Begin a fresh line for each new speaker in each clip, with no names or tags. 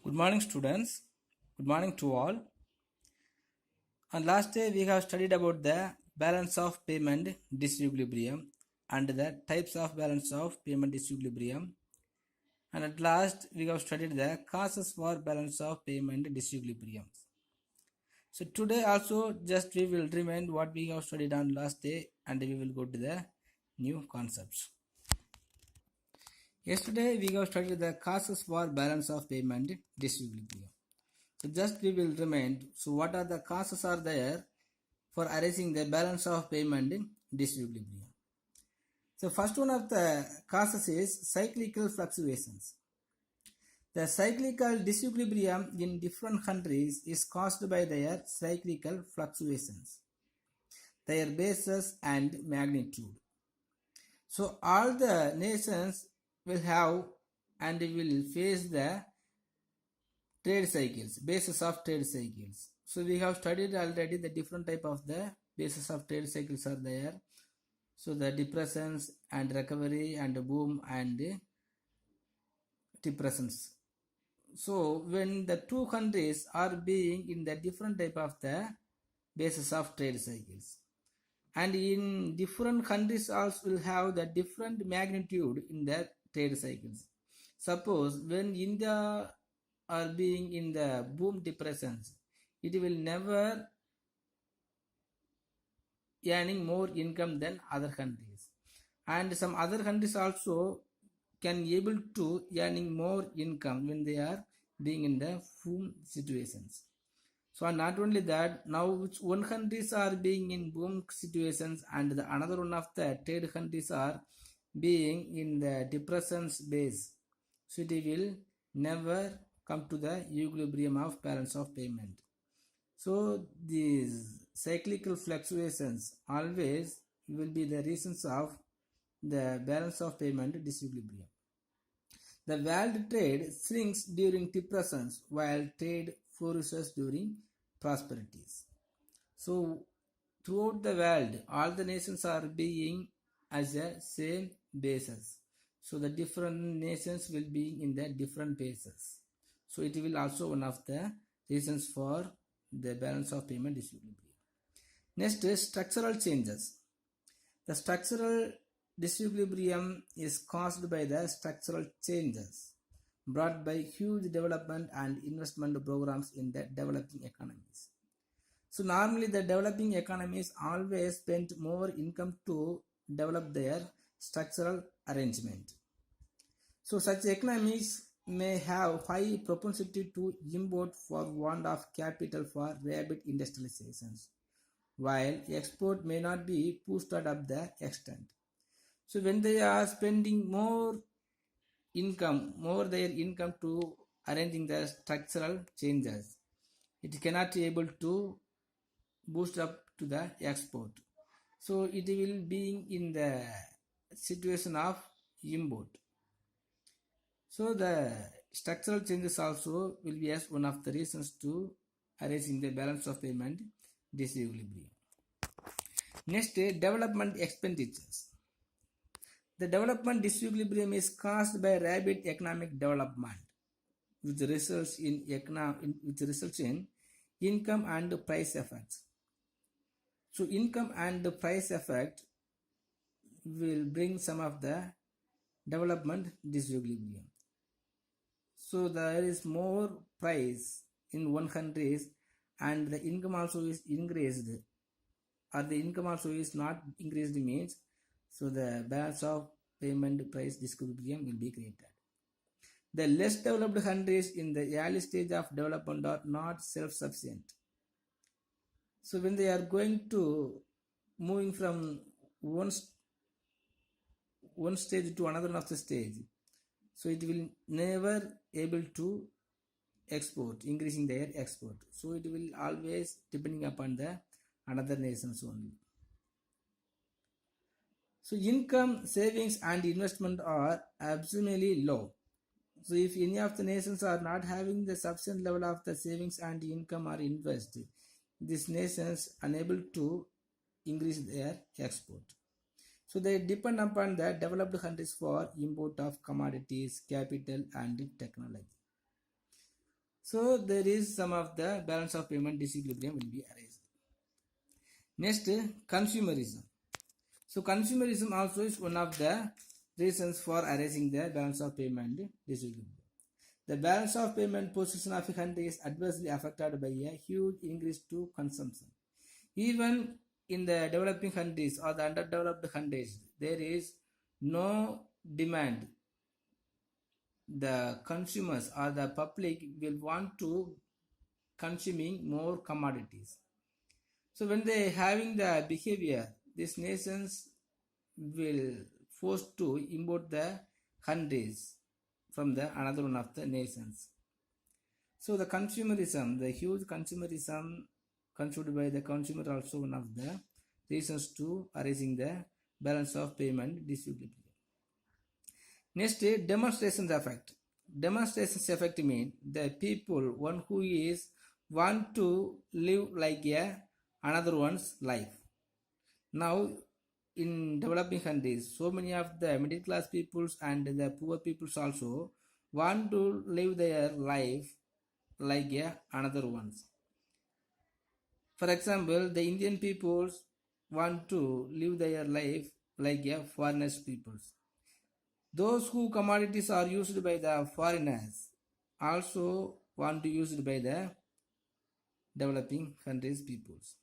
Good morning, students. Good morning to all. On last day, we have studied about the balance of payment disequilibrium and the types of balance of payment disequilibrium. And at last, we have studied the causes for balance of payment disequilibrium. So today also, just we will remind what we have studied on last day, and we will go to the new concepts. Yesterday, we have studied the causes for balance of payment disequilibrium. So just we will remind, so what are the causes are there for arising the balance of payment disequilibrium. So first one of the causes is cyclical fluctuations. The cyclical disequilibrium in different countries is caused by their cyclical fluctuations, their basis and magnitude. So all the nations will have and will face the trade cycles, basis of trade cycles. So we have studied already the different type of the basis of trade cycles are there. So the depressions and recovery and boom and depressions. So when the two countries are being in the different type of the basis of trade cycles, and in different countries also will have the different magnitude in the trade cycles. Suppose when India are being in the boom depressions, it will never earning more income than other countries, and some other countries also can able to earning more income when they are being in the boom situations. So not only that, now which one countries are being in boom situations and the another one of the trade countries are being in the depressions base, so it will never come to the equilibrium of balance of payment. So these cyclical fluctuations always will be the reasons of the balance of payment disequilibrium. The world trade shrinks during depressions while trade flourishes during prosperities. So throughout the world, all the nations are being as a same basis. So the different nations will be in the different bases. So it will also one of the reasons for the balance of payment disequilibrium. Next is structural changes. The structural disequilibrium is caused by the structural changes brought by huge development and investment programs in the developing economies. So normally the developing economies always spend more income to develop their structural arrangement. So such economies may have high propensity to import for want of capital for rapid industrializations, while export may not be boosted up the extent. So when they are spending more their income to arranging the structural changes, it cannot be able to boost up to the export. So it will be in the situation of import. So the structural changes also will be as one of the reasons to arising the balance of payment disequilibrium. Next, development expenditures. The development disequilibrium is caused by rapid economic development, which results in income and price effects. So income and the price effect will bring some of the development disequilibrium. So there is more price in one country and the income also is increased, or the income also is not increased means, so the balance of payment price disequilibrium will be created. The less developed countries in the early stage of development are not self-sufficient. So when they are going to moving from one stage to another of the stage, so it will never able to export, increasing their export. So it will always depending upon the another nations only. So income, savings and investment are absolutely low. So if any of the nations are not having the sufficient level of the savings and income or invest, these nations unable to increase their export. So they depend upon the developed countries for import of commodities, capital and technology. So there is some of the balance of payment disequilibrium will be arised. Next, consumerism. So consumerism also is one of the reasons for arising the balance of payment disequilibrium. The balance of payment position of a country is adversely affected by a huge increase to consumption. Even in the developing countries or the underdeveloped countries, there is no demand. The consumers or the public will want to consuming more commodities. So when they having the behavior, these nations will forced to import the countries from the another one of the nations. So the consumerism, the huge consumerism consumed by the consumer also one of the reasons to arising the balance of payment disequilibrium. Next, demonstrations effect. Demonstrations effect mean the people one who is want to live like another one's life. Now in developing countries, so many of the middle class peoples and the poor peoples also want to live their life like another ones. For example, the Indian peoples want to live their life like foreigners peoples. Those who commodities are used by the foreigners also want to use it by the developing countries peoples.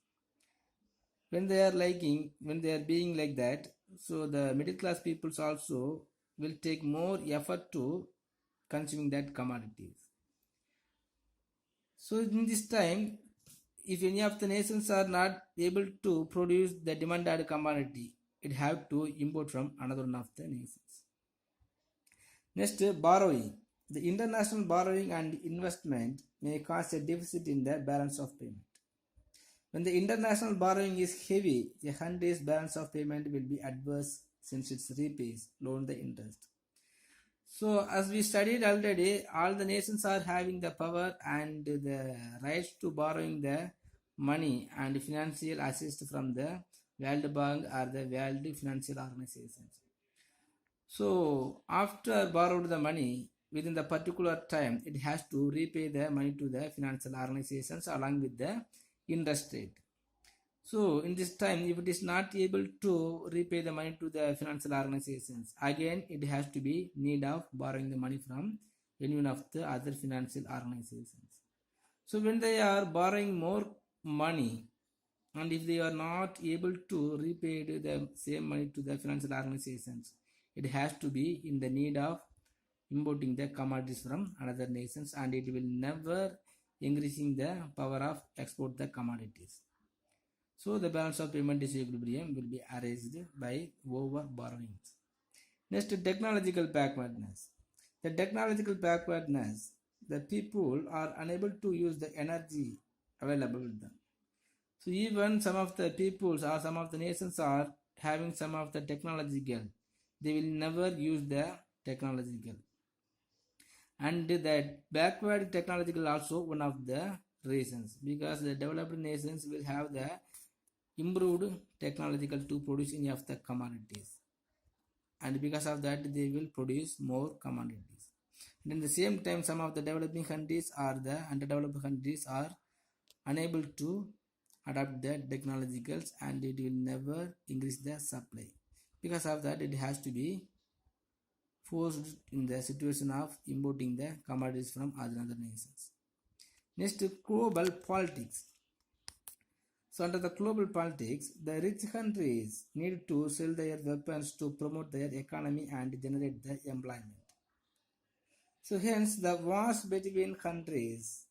When they are being like that, so the middle class peoples also will take more effort to consuming that commodities. So in this time, if any of the nations are not able to produce the demanded commodity, it have to import from another one of the nations. Next, borrowing. The international borrowing and investment may cause a deficit in the balance of payment. When the international borrowing is heavy, a country's balance of payment will be adverse since it repays loan the interest. So as we studied already, all the nations are having the power and the rights to borrowing the money and financial assist from the World Bank or the World Financial Organizations. So after borrowed the money, within the particular time, it has to repay the money to the financial organizations along with the interest rate. So in this time, if it is not able to repay the money to the financial organizations, again it has to be need of borrowing the money from any one of the other financial organizations. So when they are borrowing more money, and if they are not able to repay the same money to the financial organizations, it has to be in the need of importing the commodities from another nations, and it will never increasing the power of export the commodities. So the balance of payment disequilibrium will be arised by over borrowings. Next, technological backwardness. The technological backwardness, the people are unable to use the energy available with them. So even some of the peoples or some of the nations are having some of the technological, they will never use the technological. And that backward technological also one of the reasons, because the developed nations will have the improved technological to produce any of the commodities, and because of that they will produce more commodities. And in the same time, some of the developing countries or the underdeveloped countries are unable to adapt the technologicals, and it will never increase the supply. Because of that, it has to be forced in the situation of importing the commodities from other nations. Next, global politics. So under the global politics, the rich countries need to sell their weapons to promote their economy and generate the employment. So hence the wars between countries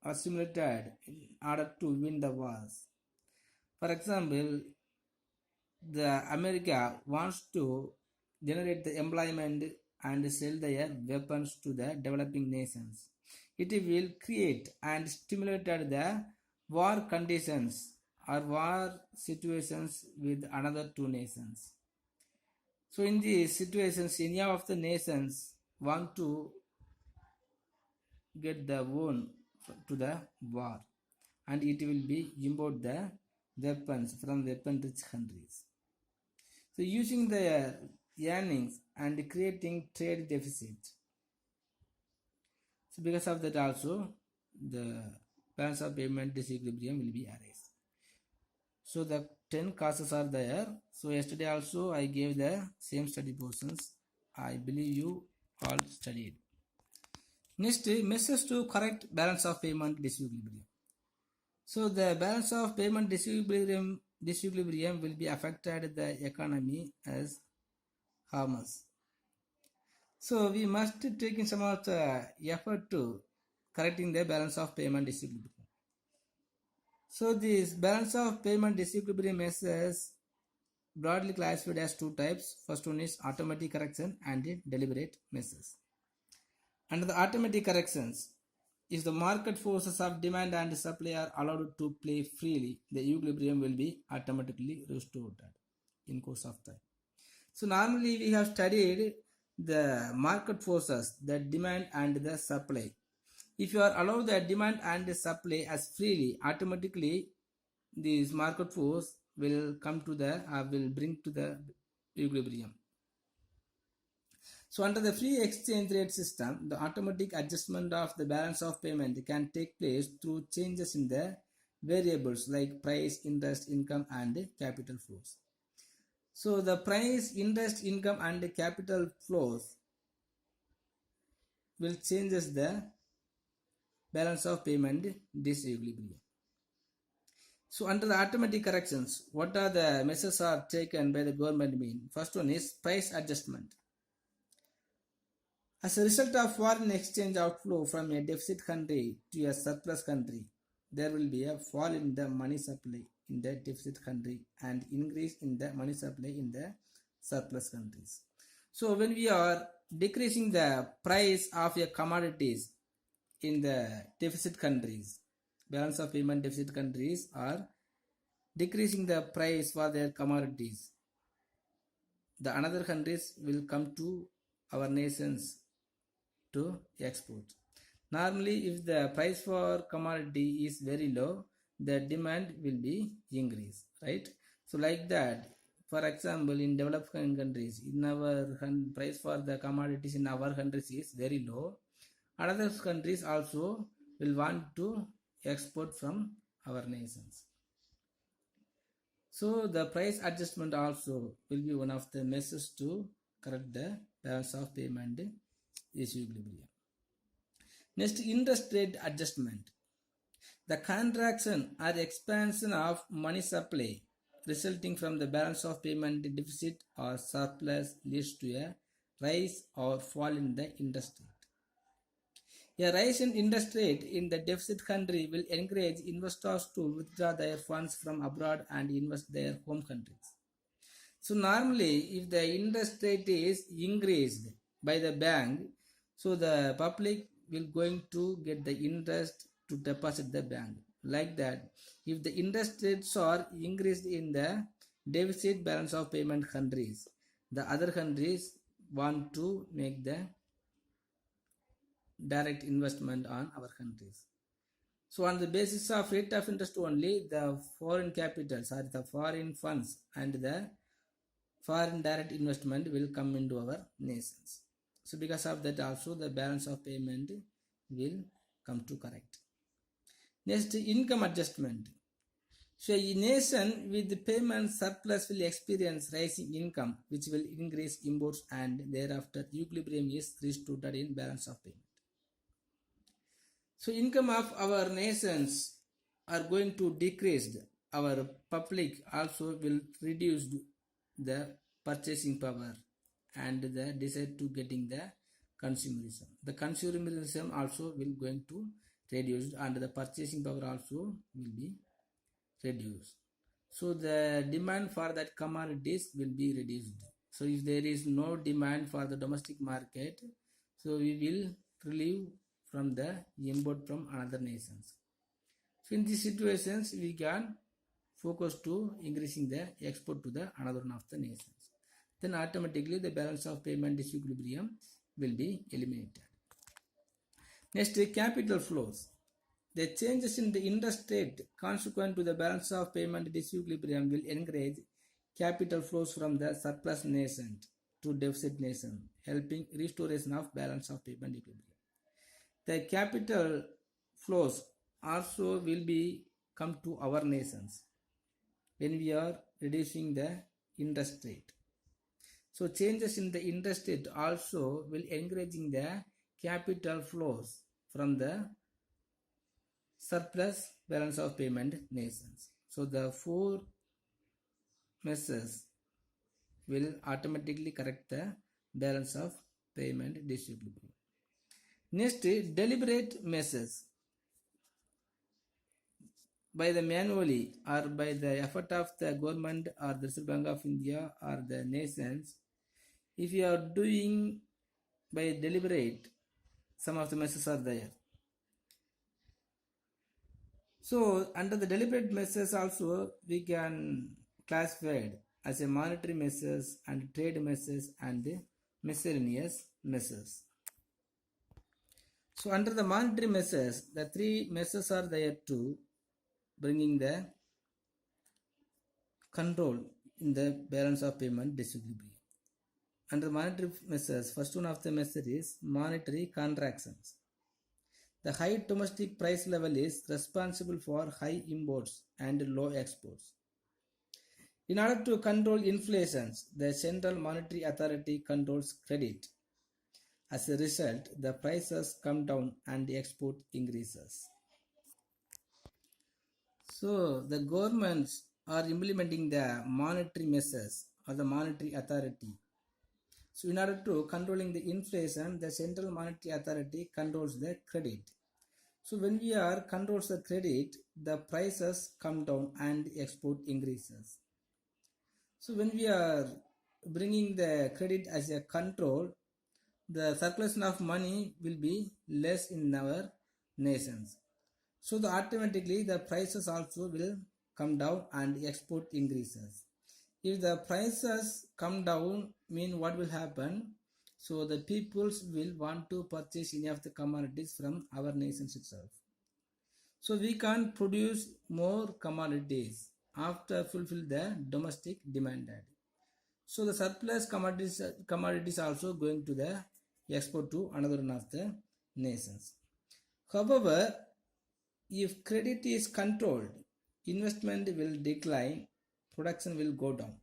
are simulated in order to win the wars. For example, the America wants to generate the employment and sell their weapons to the developing nations. It will create and stimulate the war conditions or war situations with another two nations. So in these situations, any of the nations want to get the won to the war, and it will be import the weapons from weapon rich countries. So using their earnings and creating trade deficit. So because of that also, the balance of payment disequilibrium will be arise. So the 10 causes are there. So yesterday also I gave the same study portions. I believe you all studied. Next, measures to correct balance of payment disequilibrium. So the balance of payment disequilibrium will be affected the economy as harmers. So we must take in some of the effort to correcting the balance of payment disequilibrium. So this balance of payment disequilibrium measures broadly classified as two types. First one is automatic correction and deliberate measures. Under the automatic corrections, if the market forces of demand and supply are allowed to play freely, the equilibrium will be automatically restored in course of time. So normally we have studied the market forces, the demand and the supply. If you are allowed the demand and the supply as freely, automatically this market force will come to the will bring to the equilibrium. So under the free exchange rate system, the automatic adjustment of the balance of payment can take place through changes in the variables like price, interest, income and capital flows. So the price, interest, income and capital flows will changes the balance of payment disequilibrium. So under the automatic corrections, what are the measures are taken by the government mean? First one is price adjustment. As a result of foreign exchange outflow from a deficit country to a surplus country, there will be a fall in the money supply in the deficit country and increase in the money supply in the surplus countries. So when we are decreasing the price of a commodities in the deficit countries, balance of payment deficit countries are decreasing the price for their commodities, the another countries will come to our nations to export. Normally, if the price for commodity is very low, the demand will be increased, right? So like that, for example, in developing countries, in our price for the commodities in our countries is very low. Other countries also will want to export from our nations. So the price adjustment also will be one of the measures to correct the balance of payment disequilibrium. Next, interest rate adjustment. The contraction or expansion of money supply resulting from the balance of payment deficit or surplus leads to a rise or fall in the interest rate. A rise in interest rate in the deficit country will encourage investors to withdraw their funds from abroad and invest their home countries. So normally, if the interest rate is increased by the bank, so the public will going to get the interest to deposit the bank. Like that, if the interest rates are increased in the deficit balance of payment countries, the other countries want to make the direct investment on our countries. So on the basis of rate of interest only, the foreign capitals or the foreign funds and the foreign direct investment will come into our nations. So because of that also the balance of payment will come to correct. Next, income adjustment. So a nation with the payment surplus will experience rising income which will increase imports and thereafter equilibrium is restored in balance of payment. So income of our nations are going to decrease. Our public also will reduce the purchasing power and the desire to getting the consumerism. The consumerism also will going to reduce and the purchasing power also will be reduced. So the demand for that commodities will be reduced. So if there is no demand for the domestic market, so we will relieve from the import from another nations. So in these situations, we can focus to increasing the export to the another one of the nations. Then automatically the balance of payment disequilibrium will be eliminated. Next, capital flows. The changes in the interest rate consequent to the balance of payment disequilibrium will encourage capital flows from the surplus nation to deficit nation, helping restoration of balance of payment equilibrium. The capital flows also will be come to our nations when we are reducing the interest rate. So changes in the interest rate also will encouraging the capital flows from the surplus balance of payment nations. So the four measures will automatically correct the balance of payment distribution. Next, deliberate measures by the manually or by the effort of the government or the Reserve Bank of India or the nations. If you are doing by deliberate, some of the measures are there. So under the deliberate measures also we can classify as a monetary measures and trade measures and the miscellaneous measures. So under the monetary measures, the three measures are there to bringing the control in the balance of payment disequilibrium. Under monetary measures, first one of the measure is monetary contractions. The high domestic price level is responsible for high imports and low exports. In order to control inflation, the Central Monetary Authority controls credit. As a result, the prices come down and the export increases. So the governments are implementing the monetary measures or the monetary authority. So in order to controlling the inflation, the Central Monetary Authority controls the credit. So when we are controls the credit, the prices come down and export increases. So when we are bringing the credit as a control, the circulation of money will be less in our nations. So automatically the prices also will come down and export increases. If the prices come down, mean what will happen? So the peoples will want to purchase any of the commodities from our nations itself. So we can't produce more commodities after fulfill the domestic demand. So the surplus commodities also going to the export to another one of the nations. However, if credit is controlled, investment will decline, production will go down.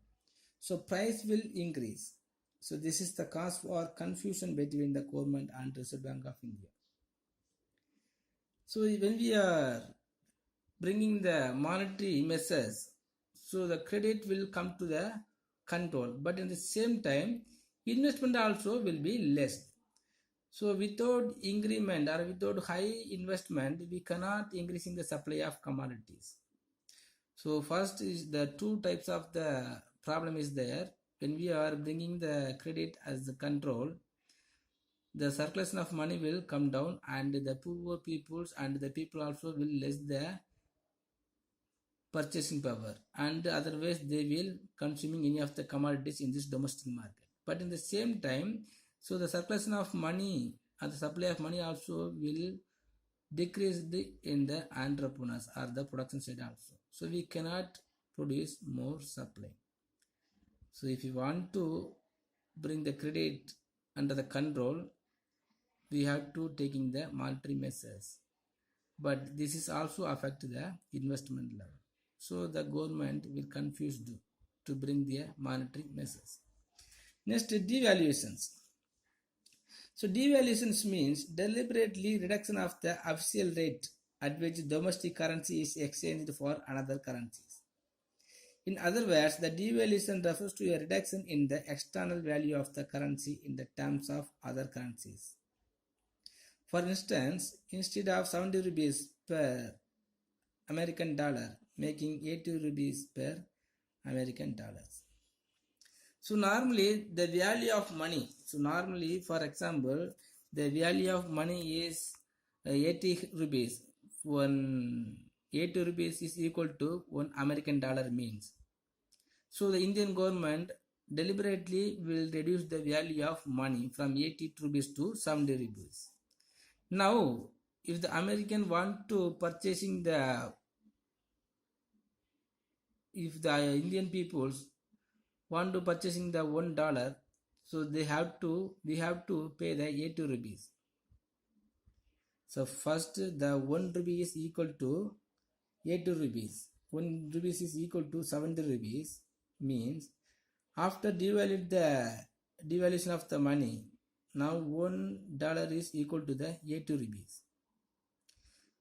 So price will increase. So this is the cause for confusion between the government and Reserve Bank of India. So when we are bringing the monetary measures, so the credit will come to the control, but in the same time, investment also will be less. So without increment or without high investment, we cannot increasing the supply of commodities. So first is the two types of the problem is there. When we are bringing the credit as the control, the circulation of money will come down and the poor peoples and the people also will less the purchasing power, and otherwise they will consuming any of the commodities in this domestic market. But in the same time, so the circulation of money and the supply of money also will decrease in the entrepreneurs or the production side also. So we cannot produce more supply. So if you want to bring the credit under the control, we have to taking the monetary measures. But this is also affect the investment level. So the government will confuse to bring the monetary measures. Next, devaluations. So devaluations means deliberately reduction of the official rate at which domestic currency is exchanged for another currencies. In other words, the devaluation refers to a reduction in the external value of the currency in the terms of other currencies. For instance, instead of 70 rupees per American dollar, making 80 rupees per American dollars. So normally the value of money, so normally for example, the value of money is 80 rupees. 80 rupees is equal to 1 American dollar means. So the Indian government deliberately will reduce the value of money from 80 rupees to 70 rupees. Now, if the American want to purchasing if the Indian peoples want to purchasing the $1, so we have to pay the 80 rupees. So first the 1 rupee is equal to 80 rupees. 1 rupees is equal to 70 rupees means after devaluation of the money, now $1 is equal to the 80 rupees.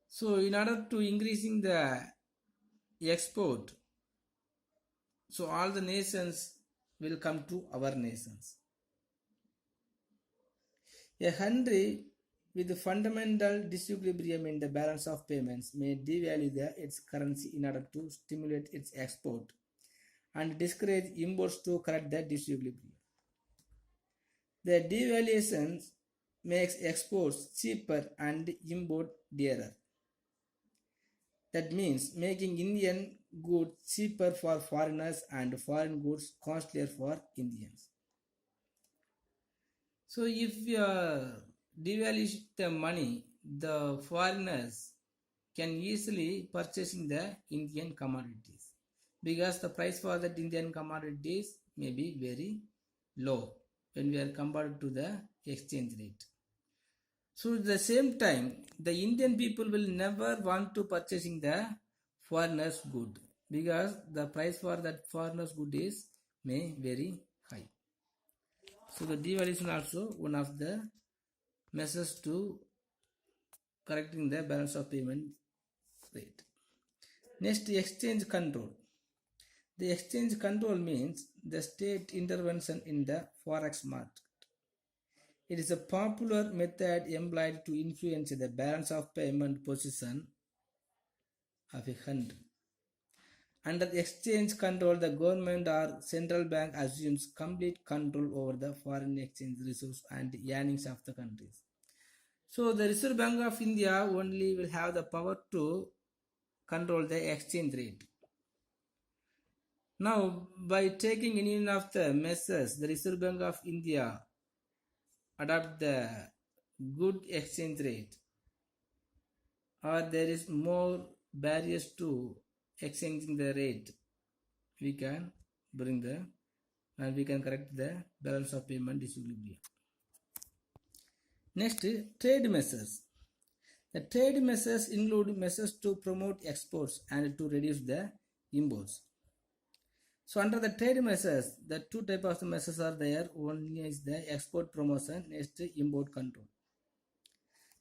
So in order to increasing the export, so all the nations will come to our nations. A country with fundamental disequilibrium in the balance of payments may devalue its currency in order to stimulate its export and discourage imports to correct the disequilibrium. The devaluation makes exports cheaper and import dearer. That means making Indian goods cheaper for foreigners and foreign goods costlier for Indians. So if we devalue the money, the foreigners can easily purchasing the Indian commodities because the price for that Indian commodities may be very low when we are compared to the exchange rate. So at the same time, the Indian people will never want to purchasing the foreigners good because the price for that foreigners good is may very high. So the devaluation also one of the measures to correcting the balance of payment rate. Next, exchange control. The exchange control means the state intervention in the forex market. It is a popular method employed to influence the balance of payment position of a country. Under exchange control, the government or central bank assumes complete control over the foreign exchange resource and earnings of the countries. So the Reserve Bank of India only will have the power to control the exchange rate. Now, by taking any of the measures, the Reserve Bank of India adopt the good exchange rate, or there is more barriers to exchanging the rate, we can bring the and we can correct the balance of payment disequilibrium. Next, trade measures. The trade measures include measures to promote exports and to reduce the imports. So under the trade measures, the two types of measures are there. One is the export promotion, next import control.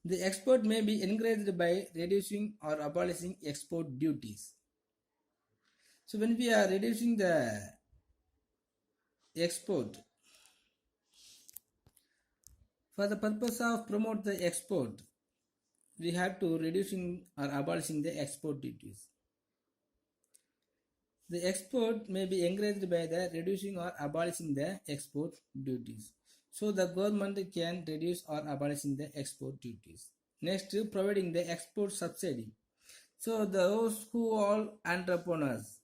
The export may be encouraged by reducing or abolishing export duties. So when we are reducing the export, for the purpose of promote the export, we have to reducing or abolishing the export duties. The export may be encouraged by the reducing or abolishing the export duties. So the government can reduce or abolishing the export duties. Next, providing the export subsidy. So those who all entrepreneurs,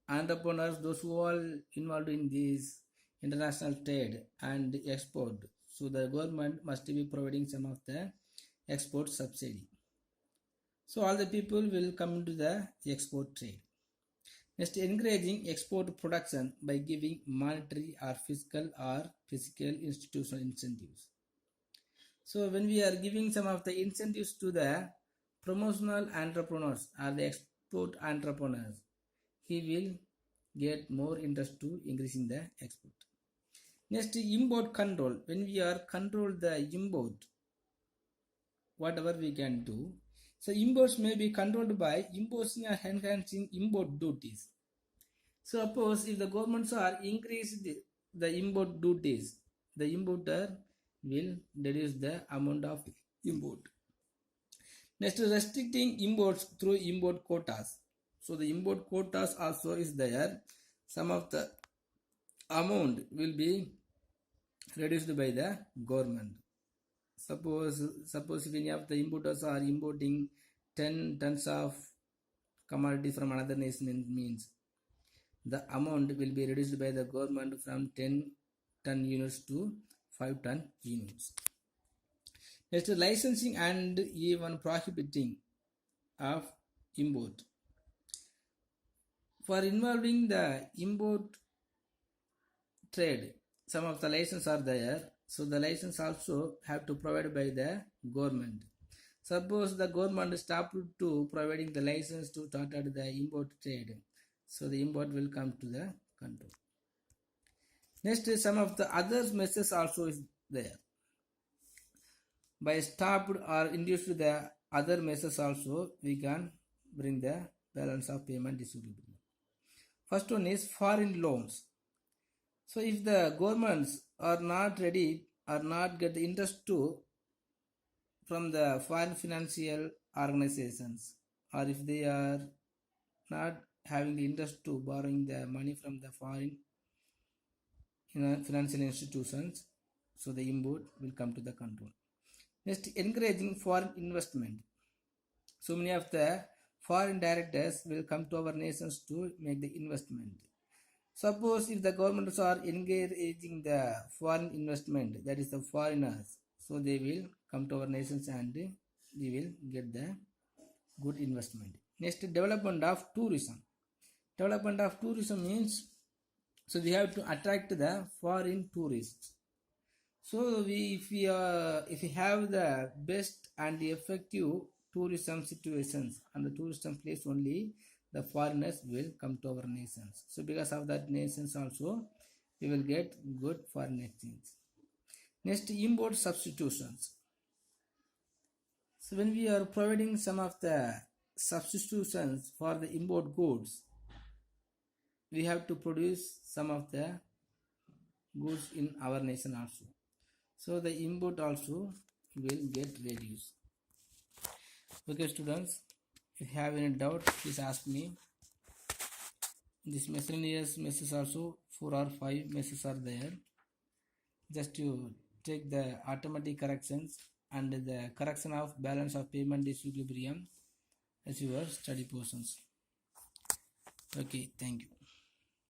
those who all involved in this international trade and export, so the government must be providing some of the export subsidy. So all the people will come into the export trade. Next, encouraging export production by giving monetary or physical institutional incentives. So when we are giving some of the incentives to the promotional entrepreneurs or the export entrepreneurs, he will get more interest to increasing the export. Next, import control. When we are control the import, whatever we can do. So imports may be controlled by imposing or enhancing import duties. Suppose if the governments are increased the import duties, the importer will reduce the amount of import. Next, restricting imports through import quotas. So the import quotas also is there. Some of the amount will be reduced by the government. Suppose if any of the importers are importing 10 tons of commodity from another nation, means the amount will be reduced by the government from 10 ton units to 5 ton units. Next, licensing and even prohibiting of import. For involving the import trade, some of the licenses are there. So the license also have to provide by the government. Suppose the government stopped to providing the license to started the import trade. So the import will come to the control. Next, some of the other measures also is there. By stopped or induced the other measures also, we can bring the balance of payment disequilibrium. First one is foreign loans. So if the governments are not ready or not get the interest to from the foreign financial organizations, or if they are not having the interest to borrowing the money from the foreign financial institutions, so the import will come to the control. Next, encouraging foreign investment. So many of the foreign directors will come to our nations to make the investment. Suppose if the governments are encouraging the foreign investment, that is the foreigners, so they will come to our nations and we will get the good investment. Next, development of tourism. Development of tourism means, so we have to attract the foreign tourists. So if we have the best and the effective tourism situations and the tourism place, only the foreigners will come to our nations. So because of that nations also, we will get good foreign exchange. Next, import substitutions. So when we are providing some of the substitutions for the import goods, we have to produce some of the goods in our nation also. So the import also will get reduced. Okay students, if you have any doubt, please ask me. This miscellaneous messes also 4 or 5 messes are there. Just to take the automatic corrections and the correction of balance of payment disequilibrium as your study portions. Okay, thank you.